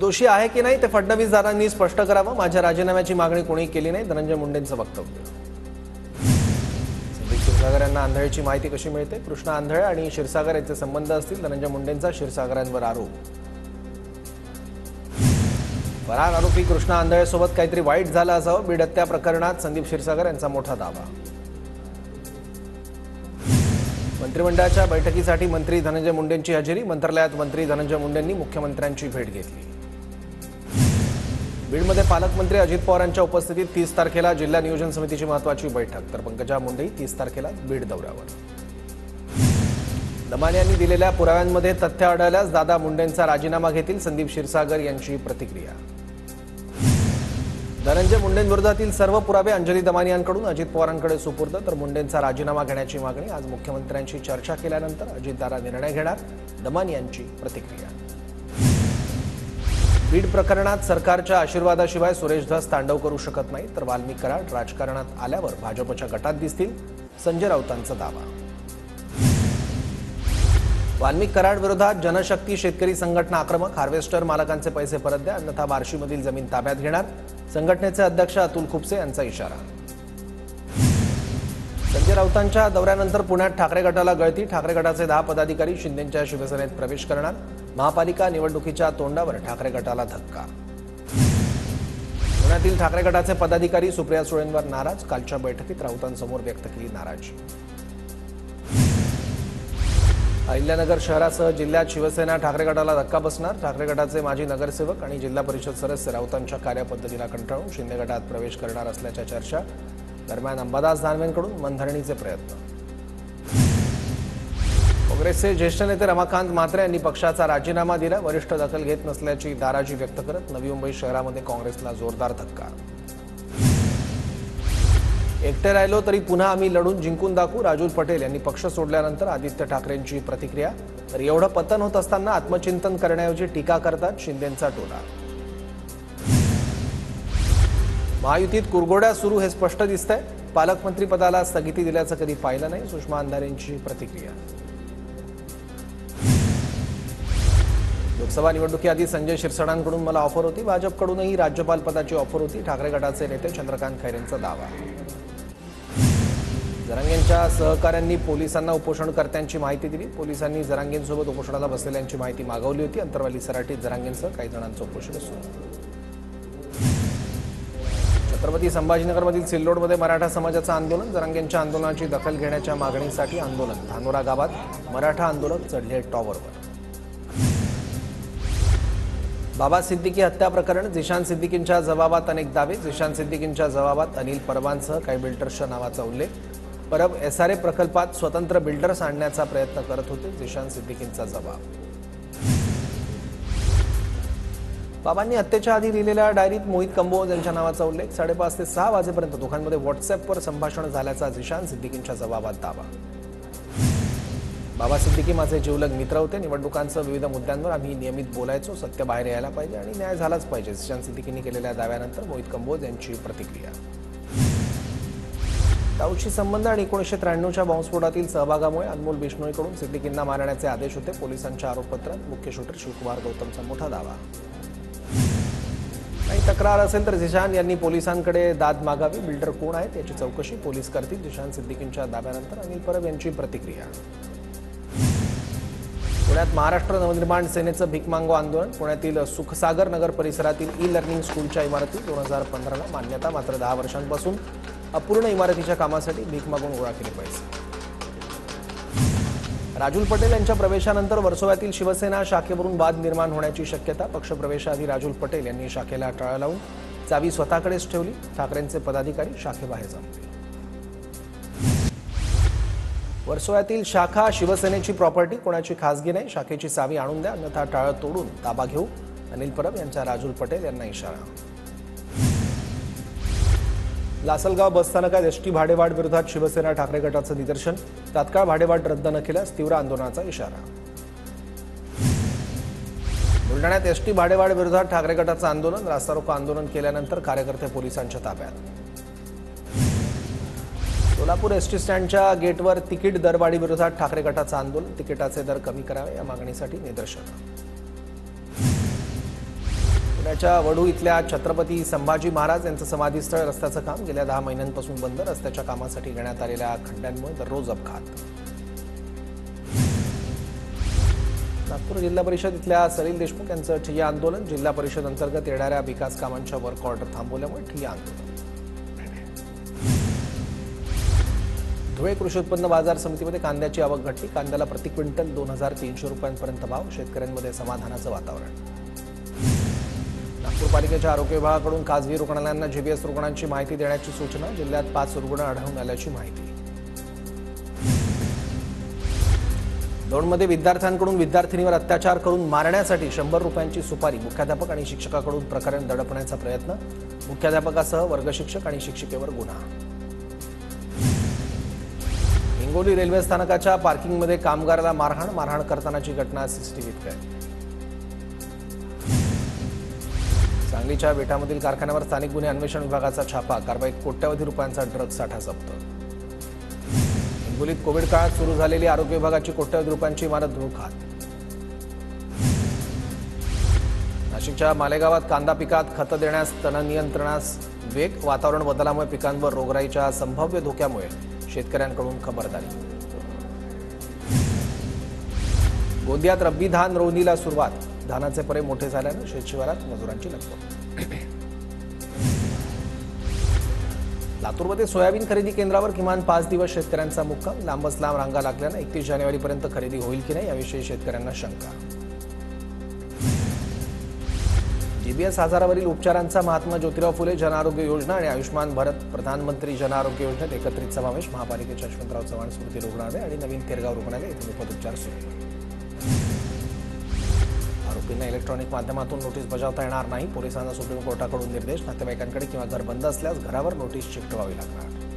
दोषी आहे की नाही ते फडणवीसदारांनी स्पष्ट करावं। माझ्या राजीनाम्याची मागणी कोणी केली नाही, धनंजय मुंडेंचं वक्तव्य। संदीप क्षीरसागर यांना आंधळेची माहिती कशी मिळते? कृष्णा आंधळे आणि क्षीरसागर यांचे संबंध असतील, धनंजय मुंडेंचा क्षीरसागरांवर आरोप। फरार आरोपी कृष्णा आंधळेसोबत काहीतरी वाईट झालं असावं, बीड हत्या प्रकरणात संदीप क्षीरसागर यांचा मोठा दावा। मंत्रिमंडळाच्या बैठकीसाठी मंत्री धनंजय मुंडेंची हजेरी, मंत्रालयात मंत्री धनंजय मुंडेंनी मुख्यमंत्र्यांची भेट घेतली। बीडमध्ये पालकमंत्री अजित पवारांच्या उपस्थितीत 30 तारखेला जिल्हा नियोजन समितीची महत्त्वाची बैठक, तर पंकजा मुंडे 30 तारखेला बीड दौऱ्यावर। दमाने यांनी दिलेल्या पुराव्यांमध्ये तथ्य आढळल्यास दादा मुंडेंचा राजीनामा घेतील, संदीप क्षीरसागर यांची प्रतिक्रिया। धनंजय मुंडेंविरोधातील सर्व पुरावे अंजली दमाने यांकडून अजित पवारांकडे सुपूर्द, तर मुंडेंचा राजीनामा घेण्याची मागणी। आज मुख्यमंत्र्यांशी चर्चा केल्यानंतर अजितदादा निर्णय घेणार, दमाने यांची प्रतिक्रिया। बीड प्रकरणात सरकारच्या आशीर्वादाशिवाय सुरेश धस तांडव करू शकत नाही, तर वाल्मिक कराड राजकारणात आल्यावर भाजपच्या गटात दिसतील, संजय राऊतांचा दावा। वाल्मिक कराड विरोधात जनशक्ती शेतकरी संघटना आक्रमक, हार्वेस्टर मालकांचे पैसे परत द्या अन्यथा बार्शीमधील जमीन ताब्यात घेणार, संघटनेचे अध्यक्ष अतुल खुपसे यांचा इशारा। संजय राऊतांच्या दौऱ्यानंतर पुण्यात ठाकरे गटाला गळती, ठाकरे गटाचे 10 पदाधिकारी शिंदेंच्या शिवसेनेत प्रवेश करणार, महापालिका निवडणुकीच्या तोंडावर ठाकरे गटाला धक्का। पुण्यातील ठाकरे गटाचे पदाधिकारी सुप्रिया सुळेंवर नाराज, कालच्या बैठकीत राऊतांसमोर व्यक्त केली नाराजी। अहिल्यानगर शहरासह जिल्ह्यात शिवसेना ठाकरे गटाला धक्का बसणार, ठाकरे गटाचे माजी नगरसेवक आणि जिल्हा परिषद सदस्य राऊतांच्या कार्यपद्धतीला कंटाळून शिंदे गटात प्रवेश करणार असल्याच्या चर्चा। दरम्यान अंबादास दानवेंकडून मनधरणीचे प्रयत्न। काँग्रेसचे ज्येष्ठ नेते रमाकांत म्हात्रे यांनी पक्षाचा राजीनामा दिला, वरिष्ठ दखल घेत नसल्याची नाराजी व्यक्त करत नवी मुंबई शहरामध्ये काँग्रेसला जोरदार धक्का। एकटे राहिलो तरी पुन्हा आम्ही लढून जिंकून दाखवू, राजूल पटेल यांनी पक्ष सोडल्यानंतर आदित्य ठाकरेंची प्रतिक्रिया। तर एवढं पतन होत असताना आत्मचिंतन करण्याऐवजी टीका करतात शिंदेंचा टोला। महायुतीत कुरघोड्या सुरू हे स्पष्ट दिसतंय, पालकमंत्री पदाला स्थगिती दिल्याचं कधी पाहिलं नाही, सुषमा अंधारेंची प्रतिक्रिया। लोकसभा निवडणुकीआधी संजय शिरसागरांकडून मला ऑफर होती, भाजपकडूनही राज्यपाल पदाची ऑफर होती, ठाकरे गटाचे नेते चंद्रकांत खैरेंचा दावा। जरांगेंच्या सहकाऱ्यांनी पोलिसांना उपोषणकर्त्यांची माहिती दिली, पोलिसांनी जरांगेंसोबत उपोषणाला बसलेल्यांची माहिती मागवली होती, अंतरवाली सराटीत जरांगेंसह काही जणांचं उपोषण सुरू। छत्रपती संभाजीनगरमधील सिल्लोडमध्ये मराठा समाजाचं आंदोलन, जरांगेंच्या आंदोलनाची दखल घेण्याच्या मागणीसाठी आंदोलन, धानोरा गावात मराठा आंदोलक चढले टॉवरवर। बाबा सिद्दीकी हत्या प्रकरण, झिशान सिद्दीकींच्या जबाबात अनेक दावे, झिशान सिद्दीकींच्या जबाबात अनिल परबांसह काही बिल्डर्सच्या नावाचा उल्लेख, परब एसआरए प्रकल्पात स्वतंत्र बिल्डर्स आणण्याचा प्रयत्न करत होते, झिशान सिद्दीकींचा जबाब। बाबांनी हत्येच्या आधी लिहिलेल्या डायरीत मोहित कंबोज यांच्या नावाचा उल्लेख, 5:30 ते 6 वाजेपर्यंत दोघांमध्ये व्हॉट्सअॅपवर संभाषण झाल्याचा झिशान सिद्दीकींच्या जबाबात दावा। बाबा सिद्दीकी माझे जिवलग मित्र होते, निवडणुकांसह विविध मुद्द्यांवर आम्ही नियमित बोलायचो, सत्य बाहेर यायला पाहिजे आणि न्याय झालाच पाहिजे, झिशान सिद्दीकींनी केलेल्या दाव्यानंतर मोहित कंबोज यांची प्रतिक्रिया। दाऊदशी संबंध आणि 1993च्या बॉम्बस्फोटातील सहभागामुळे अनमोल बिश्नोईकडून सिद्दीकींना मारण्याचे आदेश होते, पोलिसांच्या आरोपपत्रात मुख्य शूटर शिवकुमार गौतमचा मोठा दावा। काही तक्रार असेल तर झिशान यांनी पोलिसांकडे दाद मागावी, बिल्डर कोण आहेत याची चौकशी पोलीस करतील, झिशान सिद्दीकींच्या दाव्यानंतर अनिल परब यांची प्रतिक्रिया। पुण्यात महाराष्ट्र नवनिर्माण सेनेचं भीक मागो आंदोलन, पुण्यातील सुखसागर नगर परिसरातील ई लर्निंग स्कूलच्या इमारती 2015ला मान्यता, मात्र 10 वर्षांपासून अपूर्ण इमारतीच्या कामासाठी भीक मागून गोळा केले पैसे। राजूल पटेल यांच्या प्रवेशानंतर वर्सोव्यातील शिवसेना शाखेवरून वाद निर्माण होण्याची शक्यता, पक्षप्रवेशाआधी राजूल पटेल यांनी शाखेला टाळं लावून चावी स्वतःकडेच ठेवली, ठाकरेंचे पदाधिकारी शाखेबाहेर जमले। वर्सोव्यातील शाखा शिवसेनेची प्रॉपर्टी, कोणाची खासगी नाही, शाखेची चावी आणून द्या अन्यथा टाळं तोडून ताबा घेऊ, अनिल परब यांचा राजूल पटेल यांना इशारा। लासलगाव बसस्थानकात एसटी भाडेवाढ विरोधात शिवसेना ठाकरे गटाचं निदर्शन, तात्काळ भाडेवाढ रद्द न केल्यास तीव्र आंदोलनाचा इशारा। बुलढाण्यात एसटी भाडेवाढ विरोधात ठाकरे गटाचं आंदोलन, रास्तारोको आंदोलन केल्यानंतर कार्यकर्ते पोलिसांच्या ताब्यात। सोलापूर एसटी स्टँडच्या गेटवर तिकीट दरवाढी विरोधात ठाकरे गटाचं आंदोलन, तिकिटाचे दर कमी करावे या मागणीसाठी निदर्शन। पुण्याच्या वडू इथल्या छत्रपती संभाजी महाराज यांचं समाधीस्थळ रस्त्याचं काम गेल्या 10 महिन्यांपासून बंद. रस्त्याच्या कामासाठी घेण्यात आलेल्या खड्ड्यांमुळे दररोज अपघात. नागपूर जिल्हा परिषद इथल्या सलील देशमुख यांचं ठिय्या आंदोलन. जिल्हा परिषद अंतर्गत येणाऱ्या विकास कामांच्या वर्क ऑर्डर थांबवल्यामुळे ठिय्या आंदोलन. धुळे कृषी उत्पन्न बाजार समितीमध्ये कांद्याची आवक घटली. कांद्याला प्रति क्विंटल 2300 रुपयांपर्यंत भाव. शेतकऱ्यांमध्ये समाधानाचं वातावरण. नागपूर पालिकेच्या आरोग्य विभागाकडून खासगी रुग्णालयांना जीबीएस रुग्णांची माहिती देण्याची सूचना. जिल्ह्यात 5 रुग्ण आढळून आल्याची माहिती. दौंडमध्ये विद्यार्थ्यांकडून विद्यार्थिनीवर अत्याचार करून मारण्यासाठी 100 रुपयांची सुपारी. मुख्याध्यापक आणि शिक्षकाकडून प्रकरण दडपण्याचा प्रयत्न. मुख्याध्यापकासह वर्गशिक्षक आणि शिक्षिकेवर गुन्हा. हिंगोली रेल्वे स्थानकाच्या पार्किंगमध्ये कामगाराला मारहाण करतानाची घटना सीसीटीव्हीत कैद. सांगलीच्या बेटामधील कारखान्यावर स्थानिक गुन्हे अन्वेषण विभागाचा छापा. कारवाईत कोट्यवधी रुपयांचा ड्रग्ज साठा जप्त. हिंगोलीत कोविड काळात सुरू झालेली आरोग्य विभागाची कोट्यवधी रुपयांची इमारत धुळखात. नाशिकच्या मालेगावात कांदा पिकात खतं देण्यास तण नियंत्रणास वेग. वातावरण बदलामुळे पिकांवर रोगराईच्या संभाव्य धोक्यामुळे शेतकऱ्यांकडून खबरदारी. गोंदियात रब्बी धान रोवणीला सुरुवात. धानाचे परे मोठे झाल्यानं शेतशिवारात मजुरांची लगबग. लातूरमध्ये सोयाबीन खरेदी केंद्रावर किमान 5 दिवस शेतकऱ्यांचा मुक्काम. लांबच लांब रांगा लागल्यानं 31 जानेवारीपर्यंत खरेदी होईल की नाही याविषयी शेतकऱ्यांना शंका. जीबीएस आजारावरील उपचारांचा महात्मा ज्योतिराव फुले जन आरोग्य योजना आणि आयुष्मान भारत प्रधानमंत्री जन आरोग्य योजनेत एकत्रित समावेश. महापालिकेच्या यशवंतराव चव्हाण स्मृती रुग्णालय आणि नवीन तेरगाव रुग्णालय येथे मोफत उपचार सुरू. आरोपींना इलेक्ट्रॉनिक माध्यमातून नोटीस बजावता येणार नाही. पोलिसांना सुप्रीम कोर्टाकडून निर्देश. नातेवाईकांकडे किंवा घर बंद असल्यास घरावर नोटीस चिकटवावी लागणार.